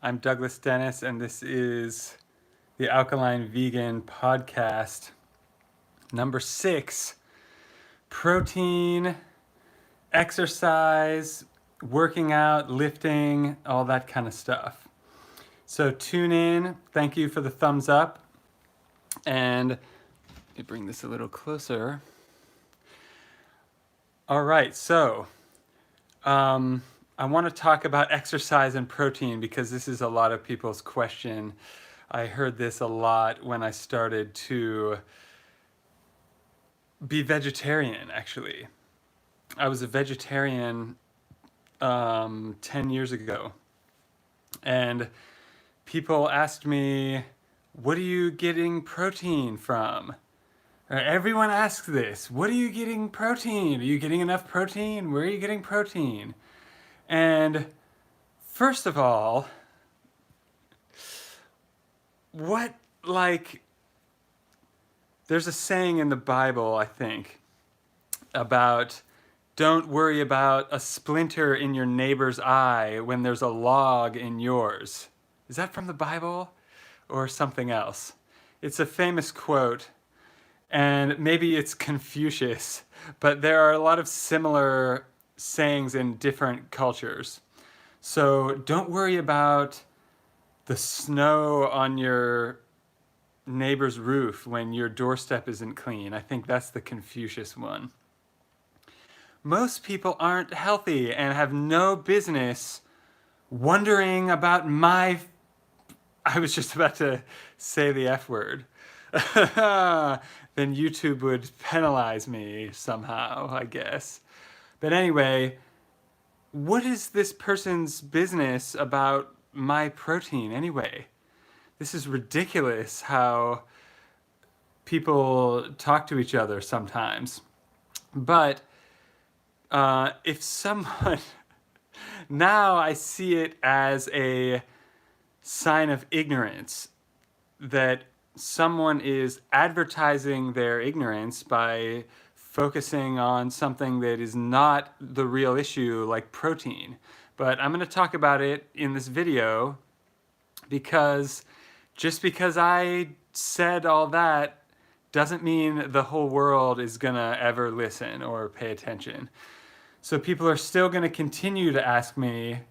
I'm Douglas Dennis, and this is the Alkaline Vegan Podcast, number 6. Protein, exercise, working out, lifting, all that kind of stuff. So tune in. Thank you for the thumbs up. And let me bring this a little closer. All right, so I want to talk about exercise and protein because this is a lot of people's question. I heard this a lot when I started to be vegetarian, actually. I was a vegetarian 10 years ago. And people asked me, what are you getting protein from? Everyone asks this. What are you getting protein? Are you getting enough protein? Where are you getting protein? And first of all, there's a saying in the Bible, I think, about don't worry about a splinter in your neighbor's eye when there's a log in yours. Is that from the Bible or something else? It's a famous quote, and maybe it's Confucius, but there are a lot of similar sayings in different cultures. So don't worry about the snow on your neighbor's roof when your doorstep isn't clean. I think that's the Confucius one. Most people aren't healthy and have no business wondering about I was just about to say the F word. Then YouTube would penalize me somehow, I guess. But anyway, what is this person's business about my protein anyway? This is ridiculous how people talk to each other sometimes. But if someone, now I see it as a sign of ignorance that someone is advertising their ignorance by focusing on something that is not the real issue, like protein. But I'm going to talk about it in this video because just because I said all that doesn't mean the whole world is going to ever listen or pay attention. So people are still going to continue to ask me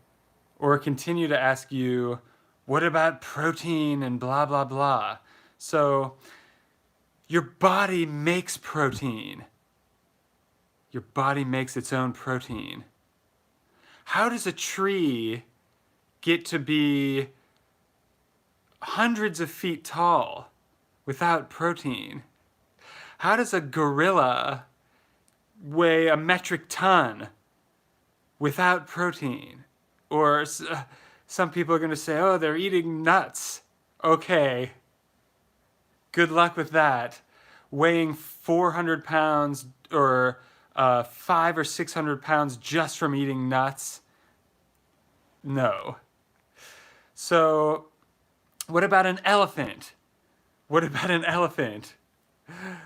or continue to ask you, what about protein and blah, blah, blah. So your body makes protein. Your body makes its own protein. How does a tree get to be hundreds of feet tall without protein? How does a gorilla weigh a metric ton without protein? Or some people are going to say, oh, they're eating nuts. Okay, good luck with that. Weighing 400 pounds or 500 or 600 pounds just from eating nuts? No. So, what about an elephant? What about an elephant?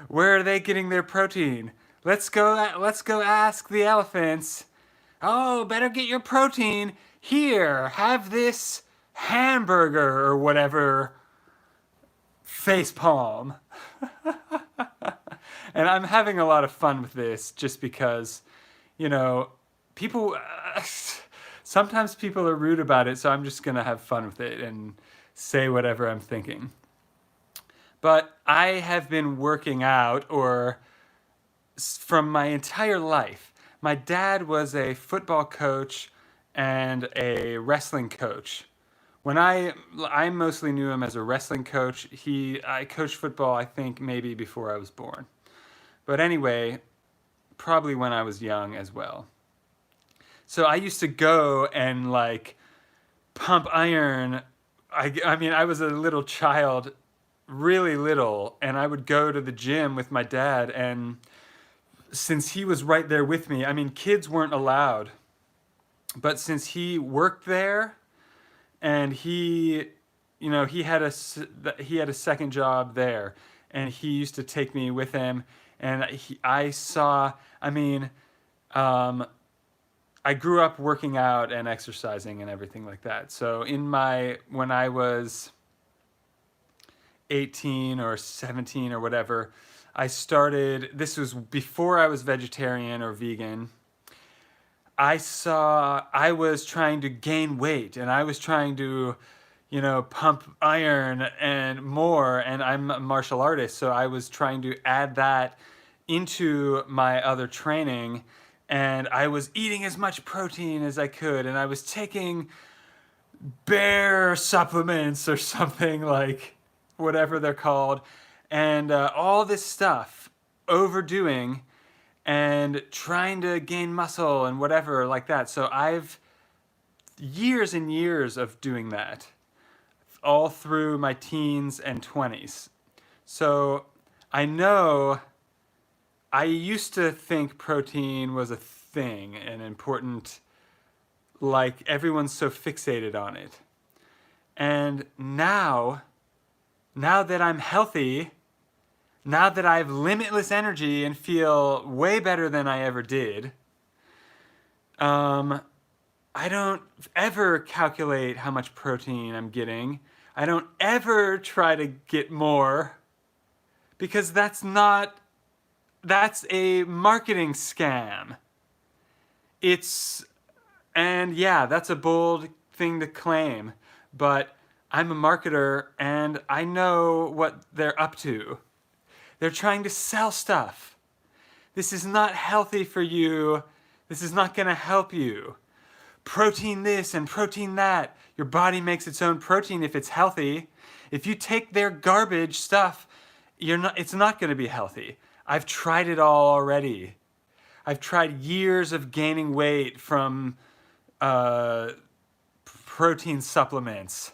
Where are they getting their protein? Let's go ask the elephants. Oh, better get your protein. Here, have this hamburger or whatever. Facepalm. And I'm having a lot of fun with this just because, people, sometimes people are rude about it, so I'm just going to have fun with it and say whatever I'm thinking. But I have been working out from my entire life. My dad was a football coach and a wrestling coach. When I mostly knew him as a wrestling coach. I coached football, I think, maybe before I was born. But anyway, probably when I was young as well. So I used to go and pump iron. I was a little child, really little, and I would go to the gym with my dad, and since he was right there with me, kids weren't allowed, but since he worked there and he had a second job there, and he used to take me with him, and I saw, I grew up working out and exercising and everything like that. So when I was 18 or 17 or whatever, I started, this was before I was vegetarian or vegan. I was trying to gain weight, and I was trying to, pump iron and more, and I'm a martial artist, so I was trying to add that into my other training, and I was eating as much protein as I could, and I was taking bear supplements or something, like whatever they're called, and all this stuff, overdoing and trying to gain muscle and whatever like that. So I've years and years of doing that all through my teens and 20s. So I know I used to think protein was a thing, an important, like everyone's so fixated on it. And now that I'm healthy, now that I have limitless energy and feel way better than I ever did, I don't ever calculate how much protein I'm getting. I don't ever try to get more, because that's a marketing scam. And yeah, that's a bold thing to claim, but I'm a marketer and I know what they're up to. They're trying to sell stuff. This is not healthy for you. This is not going to help you. Protein this and protein that. Your body makes its own protein if it's healthy. If you take their garbage stuff, it's not going to be healthy. I've tried it all already. I've tried years of gaining weight from protein supplements.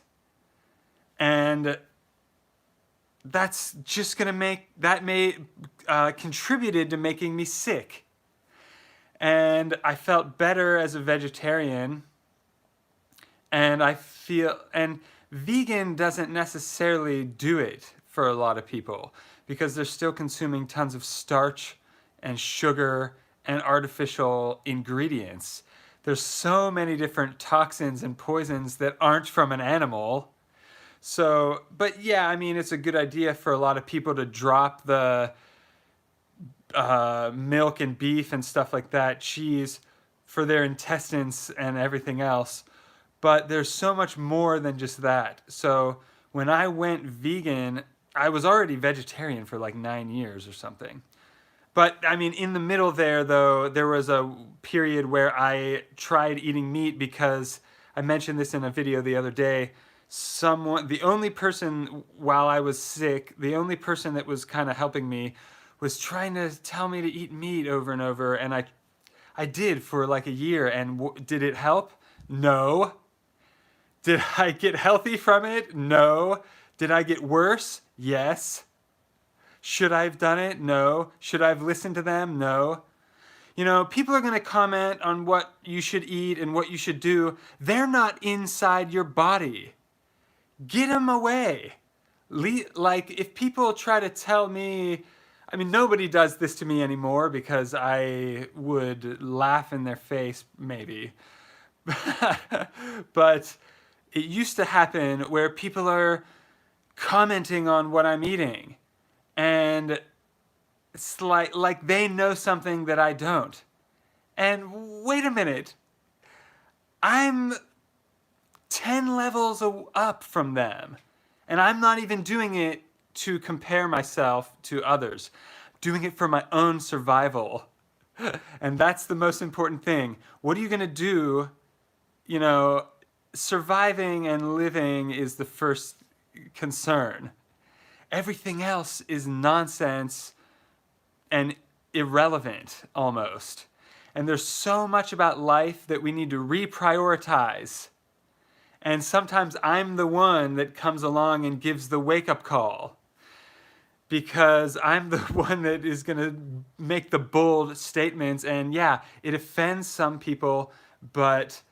And that's just gonna contributed to making me sick. And I felt better as a vegetarian. And and vegan doesn't necessarily do it for a lot of people, because they're still consuming tons of starch and sugar and artificial ingredients. There's so many different toxins and poisons that aren't from an animal. So, but yeah, I mean, it's a good idea for a lot of people to drop the milk and beef and stuff like that, cheese, for their intestines and everything else. But there's so much more than just that. So when I went vegan, I was already vegetarian for like 9 years or something. But I mean, in the middle there, though, there was a period where I tried eating meat, because I mentioned this in a video the other day. The only person, while I was sick, the only person that was kind of helping me was trying to tell me to eat meat over and over. And I did for like a year. And did it help? No. Did I get healthy from it? No. Did I get worse? Yes. Should I have done it? No. Should I have listened to them? No. People are going to comment on what you should eat and what you should do. They're not inside your body. Get them away. Like, if people try to tell me, I mean, nobody does this to me anymore, because I would laugh in their face, maybe. But it used to happen where people are commenting on what I'm eating. And it's like they know something that I don't. And wait a minute. I'm 10 levels up from them. And I'm not even doing it to compare myself to others. I'm doing it for my own survival. And that's the most important thing. What are you going to do? Surviving and living is the first concern. Everything else is nonsense and irrelevant, almost. And there's so much about life that we need to reprioritize. And sometimes I'm the one that comes along and gives the wake-up call, because I'm the one that is going to make the bold statements. And yeah, it offends some people, but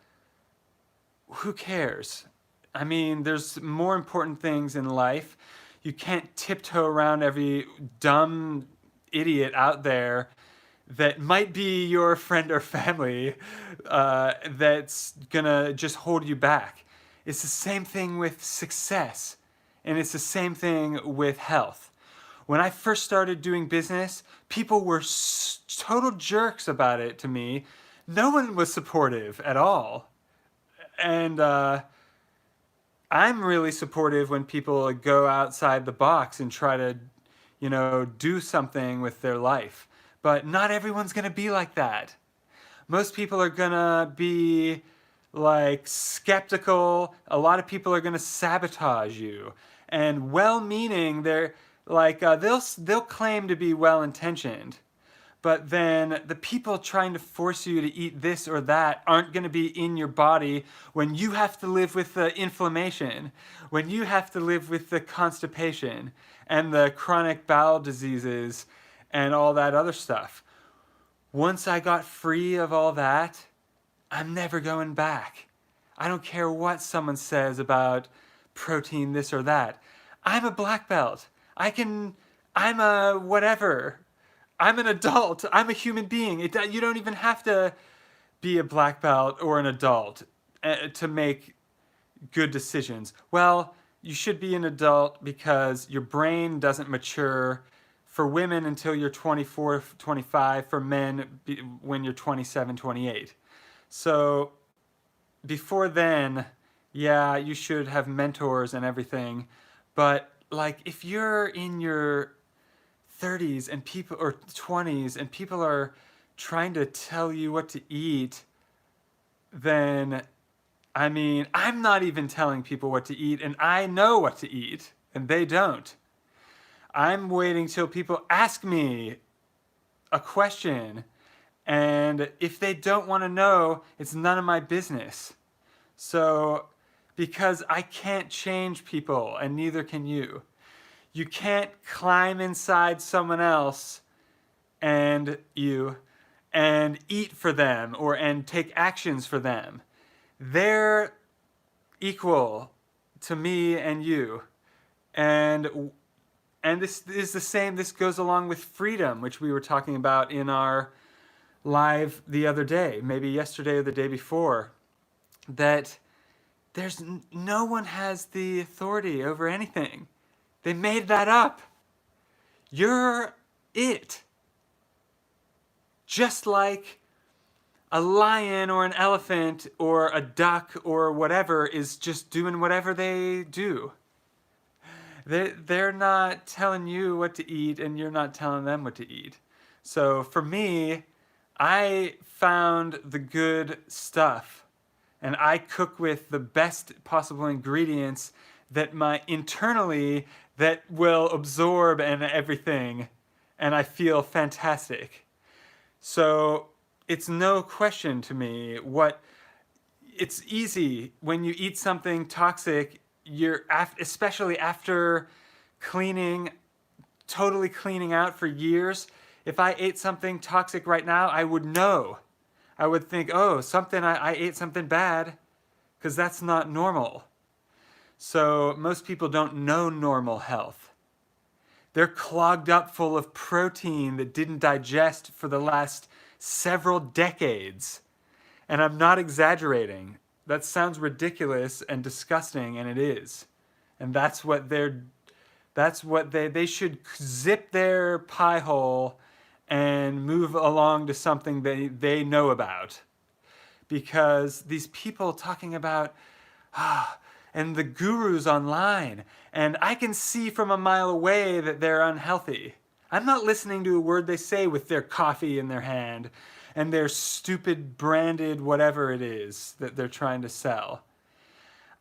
who cares? I mean, there's more important things in life. You can't tiptoe around every dumb idiot out there that might be your friend or family that's gonna just hold you back. It's the same thing with success, and it's the same thing with health. When I first started doing business, people were total jerks about it to me. No one was supportive at all. And I'm really supportive when people go outside the box and try to, do something with their life. But not everyone's going to be like that. Most people are going to be like skeptical. A lot of people are going to sabotage you. And well-meaning, they're like they'll claim to be well-intentioned. But then the people trying to force you to eat this or that aren't going to be in your body when you have to live with the inflammation, when you have to live with the constipation and the chronic bowel diseases and all that other stuff. Once I got free of all that, I'm never going back. I don't care what someone says about protein this or that. I'm a black belt. I'm a whatever. I'm an adult. I'm a human being. You don't even have to be a black belt or an adult to make good decisions. Well, you should be an adult because your brain doesn't mature for women until you're 24, 25, for men when you're 27, 28. So before then, yeah, you should have mentors and everything. But like if you're in your 30s and people or 20s and people are trying to tell you what to eat, then I'm not even telling people what to eat, and I know what to eat and they don't. I'm waiting till people ask me a question, and if they don't want to know, it's none of my business. So because I can't change people and neither can you. You can't climb inside someone else and eat for them and take actions for them. They're equal to me and you. And this is the same, this goes along with freedom, which we were talking about in our live the other day, maybe yesterday or the day before, that there's no one has the authority over anything. They made that up. You're it. Just like a lion or an elephant or a duck or whatever is just doing whatever they do. They're not telling you what to eat and you're not telling them what to eat. So for me, I found the good stuff and I cook with the best possible ingredients that internally that will absorb and everything, and I feel fantastic. So it's no question to me it's easy when you eat something toxic, especially after totally cleaning out for years. If I ate something toxic right now, I would know. I would think, oh, I ate something bad, because that's not normal. So most people don't know normal health. They're clogged up full of protein that didn't digest for the last several decades. And I'm not exaggerating. That sounds ridiculous and disgusting, and it is. And that's what they should zip their pie hole and move along to something they know about. Because these people talking about, and the gurus online, and I can see from a mile away that they're unhealthy. I'm not listening to a word they say with their coffee in their hand and their stupid branded whatever it is that they're trying to sell.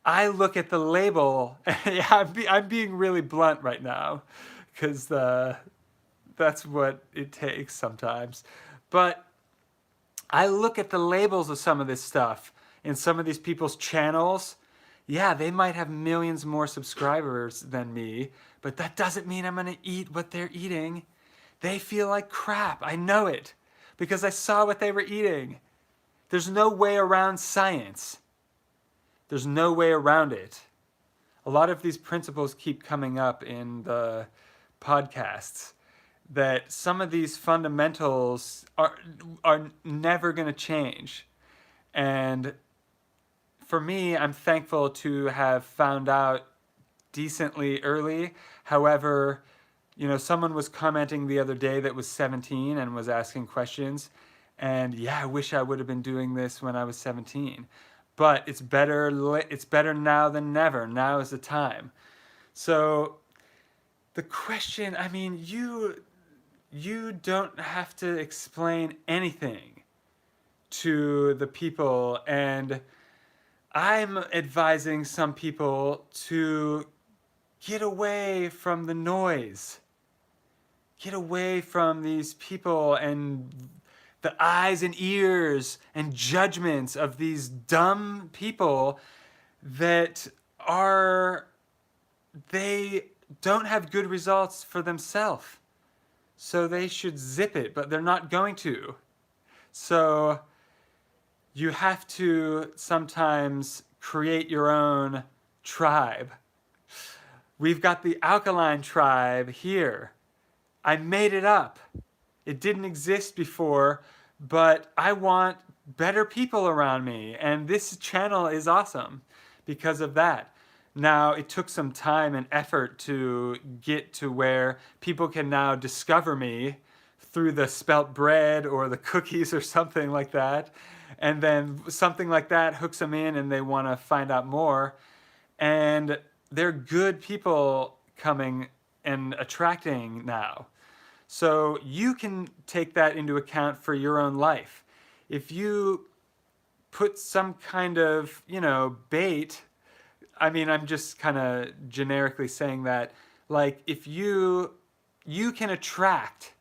I look at the label, I'm being really blunt right now, because that's what it takes sometimes. But I look at the labels of some of this stuff in some of these people's channels. Yeah, they might have millions more subscribers than me, but that doesn't mean I'm going to eat what they're eating. They feel like crap. I know it because I saw what they were eating. There's no way around science. There's no way around it. A lot of these principles keep coming up in the podcasts that some of these fundamentals are never going to change. And for me, I'm thankful to have found out decently early. However, someone was commenting the other day that was 17 and was asking questions. And yeah, I wish I would have been doing this when I was 17. But it's better now than never. Now is the time. So the question, I mean, you don't have to explain anything to the people, and I'm advising some people to get away from the noise. Get away from these people and the eyes and ears and judgments of these dumb people that they don't have good results for themselves. So they should zip it, but they're not going to. So you have to sometimes create your own tribe. We've got the Alkaline Tribe here. I made it up. It didn't exist before, but I want better people around me. And this channel is awesome because of that. Now, it took some time and effort to get to where people can now discover me through the spelt bread or the cookies or something like that. And then something like that hooks them in and they want to find out more. And they're good people coming and attracting now. So you can take that into account for your own life. If you put some kind of, bait, I mean, I'm just kind of generically saying that, like, if you can attract.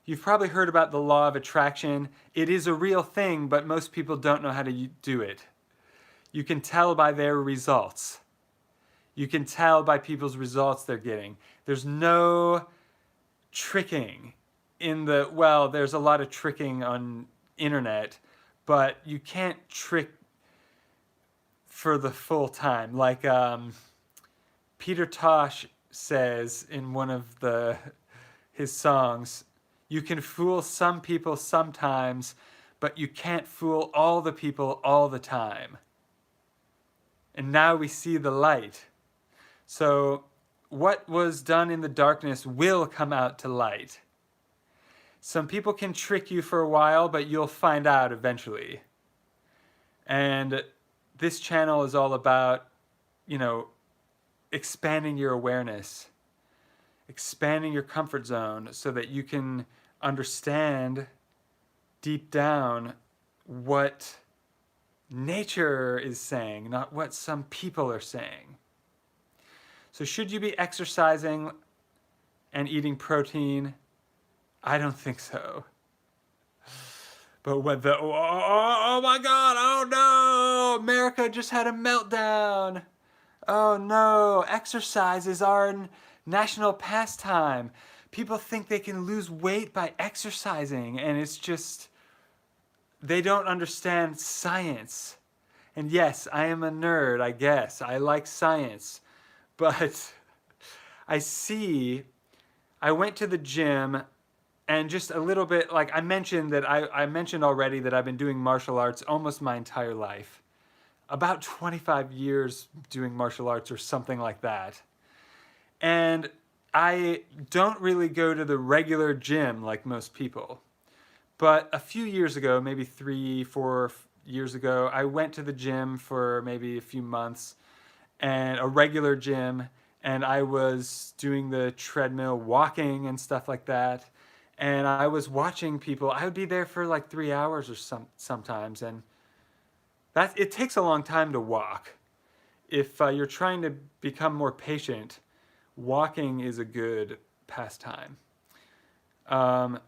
You've probably heard about the law of attraction. It is a real thing, but most people don't know how to do it. You can tell by their results. You can tell by people's results they're getting. There's no tricking there's a lot of tricking on internet, but you can't trick for the full time. Like Peter Tosh says in one of his songs, you can fool some people sometimes, but you can't fool all the people all the time. And now we see the light. So what was done in the darkness will come out to light. Some people can trick you for a while, but you'll find out eventually. And this channel is all about, expanding your awareness, expanding your comfort zone so that you can understand deep down what nature is saying, not what some people are saying. So should you be exercising and eating protein? I don't think so. But when oh my God, oh no, America just had a meltdown. Oh no, exercise is our national pastime. People think they can lose weight by exercising, and it's just, they don't understand science. And yes, I am a nerd, I guess. I like science. But I went to the gym, and just a little bit, like I mentioned already that I've been doing martial arts almost my entire life. About 25 years doing martial arts or something like that. And I don't really go to the regular gym like most people. But a few years ago, maybe 3-4 years ago, I went to the gym for maybe a few months, and a regular gym, and I was doing the treadmill walking and stuff like that. And I was watching people. I would be there for like 3 hours or sometimes, and it takes a long time to walk. If you're trying to become more patient, walking is a good pastime, and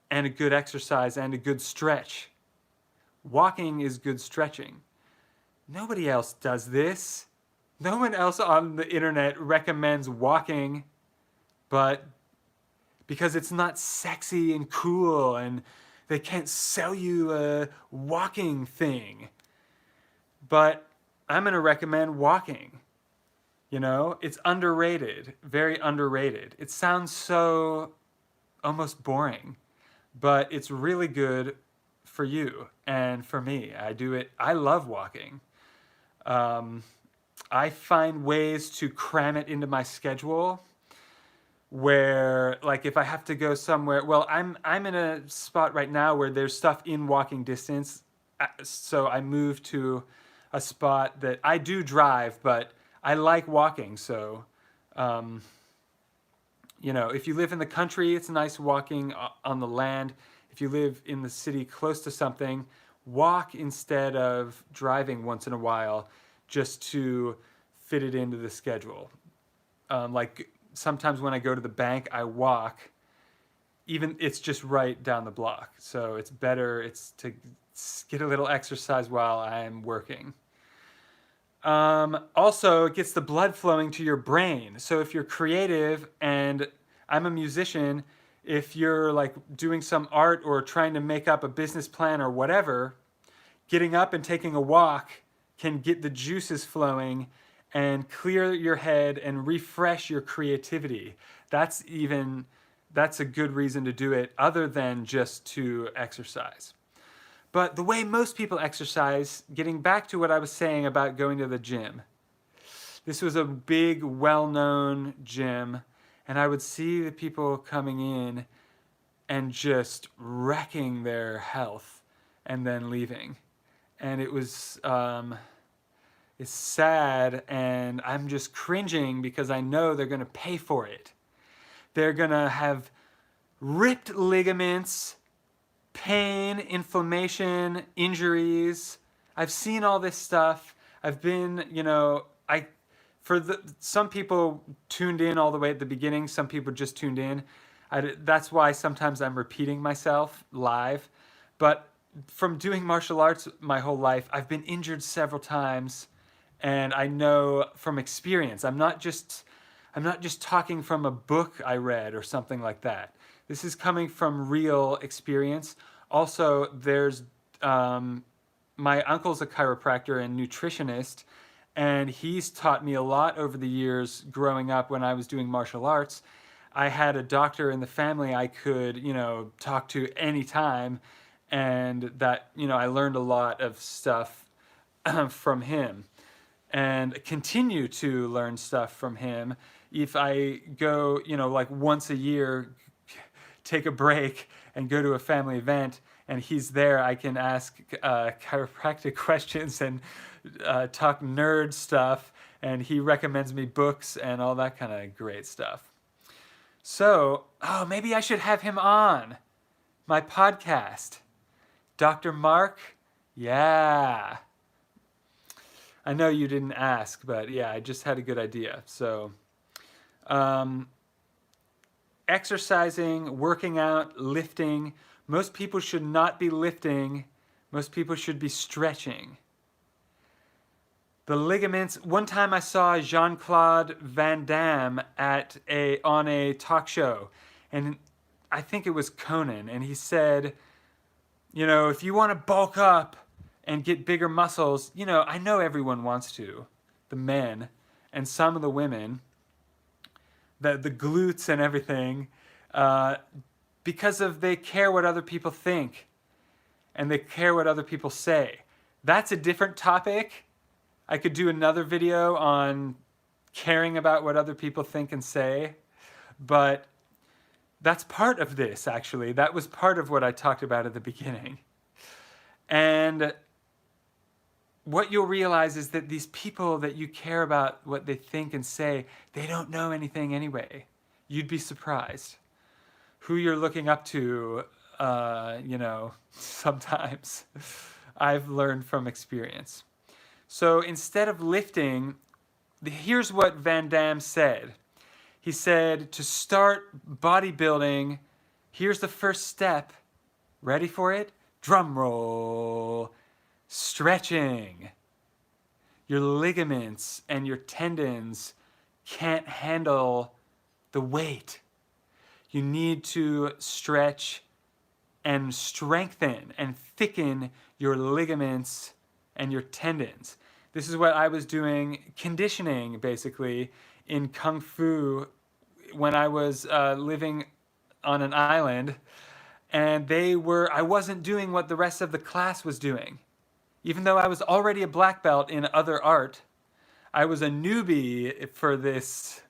a good exercise and a good stretch. Walking is good stretching. Nobody else does this. No one else on the internet recommends walking, but because it's not sexy and cool, and they can't sell you a walking thing. But I'm going to recommend walking. It's underrated, very underrated. It sounds so almost boring, but it's really good for you and for me. I do it. I love walking. Um, I find ways to cram it into my schedule where, like, if I have to go somewhere, well, I'm in a spot right now where there's stuff in walking distance, so I moved to a spot that I do drive, but I like walking. So um, if you live in the country, it's nice walking on the land. If you live in the city close to something, walk instead of driving once in a while, just to fit it into the schedule. Like sometimes when I go to the bank, I walk. Even it's just right down the block, so it's better. It's to get a little exercise while I'm working. Also, it gets the blood flowing to your brain. So if you're creative, and I'm a musician, if you're like doing some art or trying to make up a business plan or whatever, getting up and taking a walk can get the juices flowing and clear your head and refresh your creativity. That's a good reason to do it other than just to exercise. But the way most people exercise, getting back to what I was saying about going to the gym, this was a big, well-known gym, and I would see the people coming in and just wrecking their health and then leaving. And it's sad, and I'm just cringing because I know they're going to pay for it. They're going to have ripped ligaments, pain, inflammation, injuries. I've seen all this stuff. I've been, some people tuned in all the way at the beginning. Some people just tuned in. That's why sometimes I'm repeating myself live. But from doing martial arts my whole life, I've been injured several times, and I know from experience. I'm not just talking from a book I read or something like that. This is coming from real experience. Also, there's my uncle's a chiropractor and nutritionist, and he's taught me a lot over the years growing up when I was doing martial arts. I had a doctor in the family I could, talk to anytime, and that, I learned a lot of stuff from him and continue to learn stuff from him. If I go, like once a year, take a break and go to a family event and he's there, I can ask chiropractic questions and talk nerd stuff, and he recommends me books and all that kind of great stuff. So, maybe I should have him on my podcast. Dr. Mark? Yeah. I know you didn't ask, but yeah, I just had a good idea. So, exercising, working out, lifting. Most people should not be lifting. Most people should be stretching. The ligaments. One time I saw Jean-Claude Van Damme on a talk show, and I think it was Conan, and he said, if you want to bulk up and get bigger muscles, I know everyone wants to, the men and some of the women, the glutes and everything, because they care what other people think and they care what other people say. That's a different topic. I could do another video on caring about what other people think and say, but that's part of this, actually. That was part of what I talked about at the beginning. And what you'll realize is that these people that you care about what they think and say, they don't know anything anyway. You'd be surprised who you're looking up to, sometimes. I've learned from experience. So instead of lifting, here's what Van Damme said. He said, to start bodybuilding, here's the first step. Ready for it? Drum roll. Stretching. Your ligaments and your tendons can't handle the weight. You need to stretch and strengthen and thicken your ligaments and your tendons. This is what I was doing, conditioning basically in Kung Fu when I was living on an island, and I wasn't doing what the rest of the class was doing. Even though I was already a black belt in other art, I was a newbie for this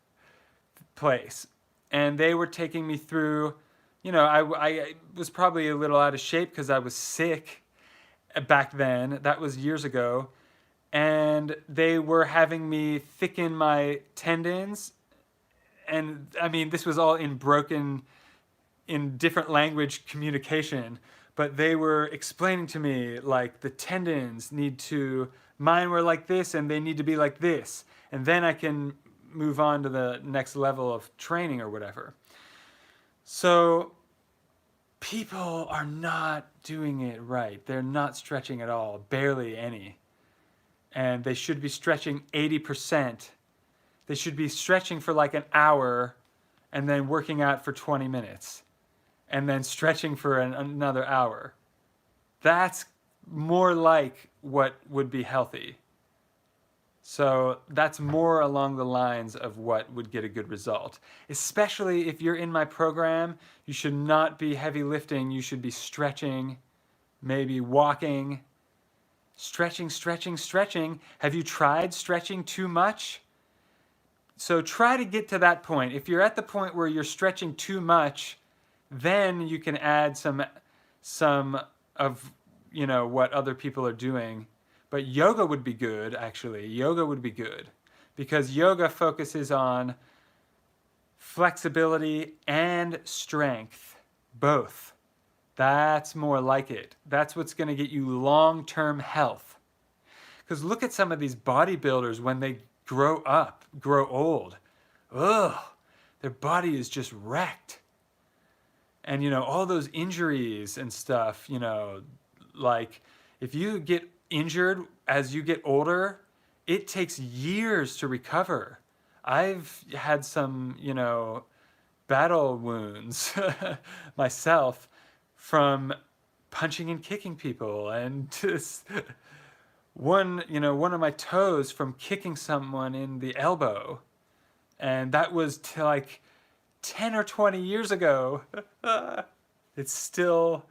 place. And they were taking me through, I was probably a little out of shape because I was sick back then. That was years ago. And they were having me thicken my tendons. And I mean, this was all in different language communication. But they were explaining to me, like, the tendons mine were like this and they need to be like this. And then I can move on to the next level of training or whatever. So people are not doing it right. They're not stretching at all, barely any. And they should be stretching 80%. They should be stretching for like an hour and then working out for 20 minutes. And then stretching for another hour. That's more like what would be healthy. So that's more along the lines of what would get a good result. Especially if you're in my program, you should not be heavy lifting. You should be stretching, maybe walking. Stretching, stretching, stretching. Have you tried stretching too much? So try to get to that point. If you're at the point where you're stretching too much, then you can add some of what other people are doing. But yoga would be good, actually. Yoga would be good because yoga focuses on flexibility and strength, both. That's more like it. That's what's going to get you long-term health. Because look at some of these bodybuilders when they grow old. Ugh, their body is just wrecked. And, all those injuries and stuff, like if you get injured as you get older, it takes years to recover. I've had some, battle wounds myself from punching and kicking people, and just one of my toes from kicking someone in the elbow. And that was like 10 or 20 years ago. It's still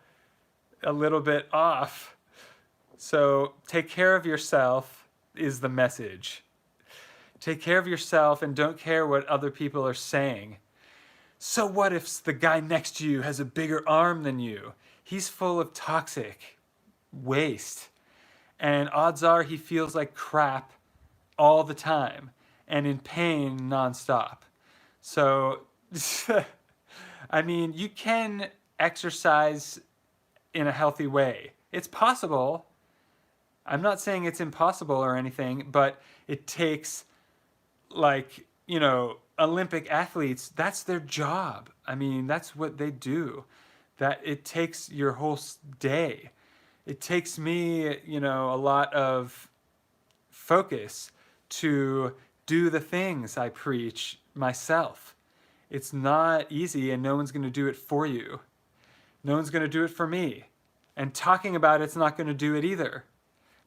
a little bit off. So take care of yourself is the message. Take care of yourself and don't care what other people are saying. So what if the guy next to you has a bigger arm than you? He's full of toxic waste. And odds are he feels like crap all the time and in pain nonstop. So, I mean, you can exercise in a healthy way. It's possible. I'm not saying it's impossible or anything, but it takes, like, Olympic athletes, that's their job. I mean, that's what they do. That it takes your whole day. It takes me, a lot of focus to do the things I preach myself. It's not easy, and no one's going to do it for you. No one's going to do it for me. And talking about it's not going to do it either.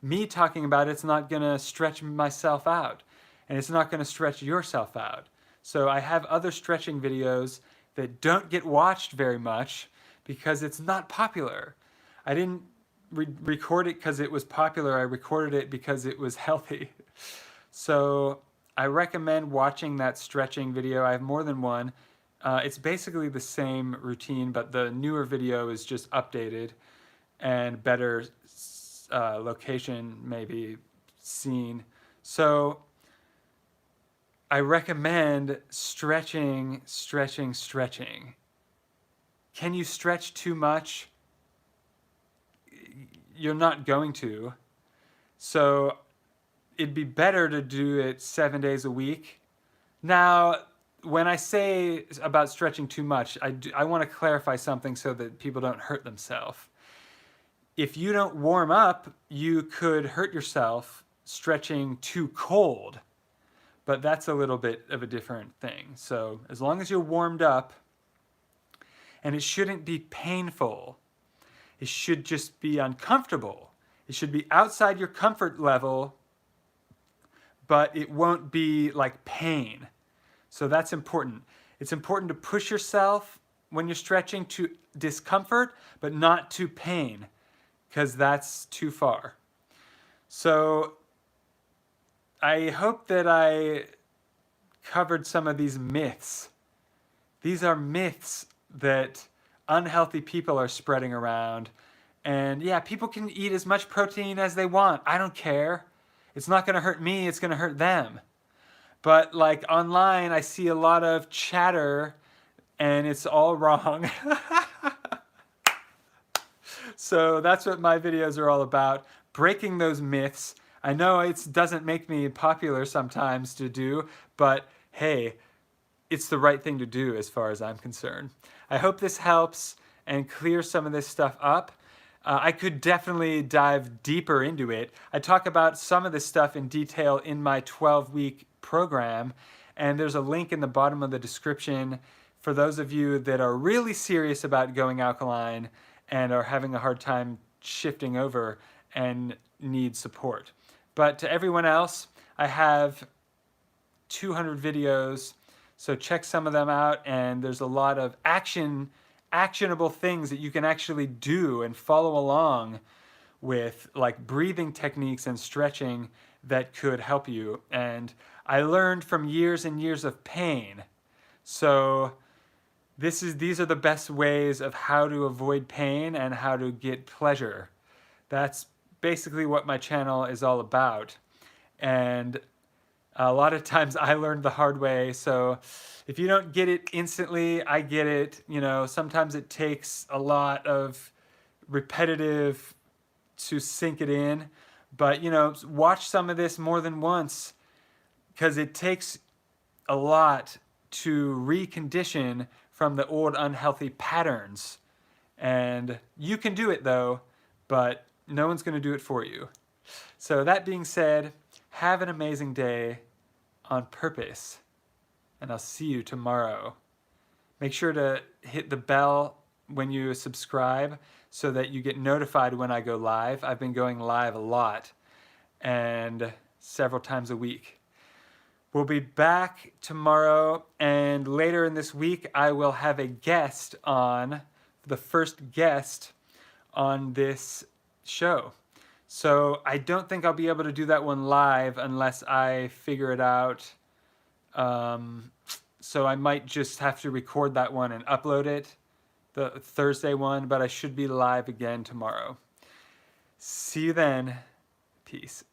Me talking about it's not going to stretch myself out. And it's not going to stretch yourself out. So I have other stretching videos that don't get watched very much because it's not popular. I didn't record it because it was popular. I recorded it because it was healthy. So I recommend watching that stretching video. I have more than one. It's basically the same routine, but the newer video is just updated and better location, maybe scene. So I recommend stretching, stretching, stretching. Can you stretch too much? You're not going to. So it'd be better to do it 7 days a week. Now, when I say about stretching too much, I want to clarify something so that people don't hurt themselves. If you don't warm up, you could hurt yourself stretching too cold. But that's a little bit of a different thing. So as long as you're warmed up, and it shouldn't be painful. It should just be uncomfortable. It should be outside your comfort level, but it won't be like pain. So that's important. It's important to push yourself when you're stretching to discomfort, but not to pain, because that's too far. So I hope that I covered some of these myths. These are myths that unhealthy people are spreading around. And yeah, people can eat as much protein as they want. I don't care. It's not going to hurt me, it's going to hurt them. But like online, I see a lot of chatter and it's all wrong. So that's what my videos are all about, breaking those myths. I know it doesn't make me popular sometimes to do, but hey, it's the right thing to do as far as I'm concerned. I hope this helps and clears some of this stuff up. I could definitely dive deeper into it. I talk about some of this stuff in detail in my 12-week program, and there's a link in the bottom of the description for those of you that are really serious about going alkaline and are having a hard time shifting over and need support. But to everyone else, I have 200 videos, so check some of them out, and there's a lot of actionable things that you can actually do and follow along with, like breathing techniques and stretching that could help you. And I learned from years and years of pain. So these are the best ways of how to avoid pain and how to get pleasure. That's basically what my channel is all about. And a lot of times I learned the hard way, so if you don't get it instantly, I get it. You know, sometimes it takes a lot of repetitive to sink it in, but you know, watch some of this more than once, because it takes a lot to recondition from the old unhealthy patterns. And you can do it though, but no one's going to do it for you. So that being said, have an amazing day on purpose, and I'll see you tomorrow. Make sure to hit the bell when you subscribe so that you get notified when I go live. I've been going live a lot and several times a week. We'll be back tomorrow, and later in this week I will have a guest on, the first guest on this show. So I don't think I'll be able to do that one live unless I figure it out. So I might just have to record that one and upload it, the Thursday one, but I should be live again tomorrow. See you then. Peace.